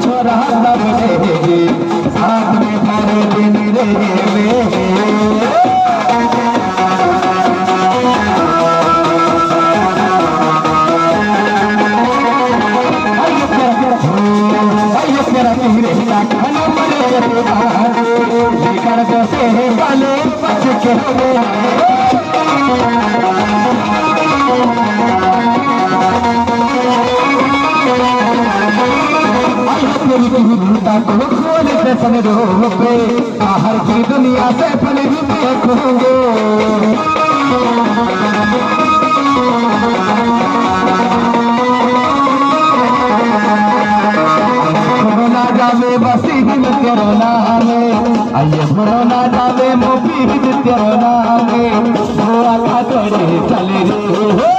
छोरा साथ में भरे दिन रे हर की दुनिया से फल भी देखोगे कोरोना जावे बसी तेरो नामे आइए कोरोना जावे मोपी तेरो नामे वो आखा तोड़े चले रे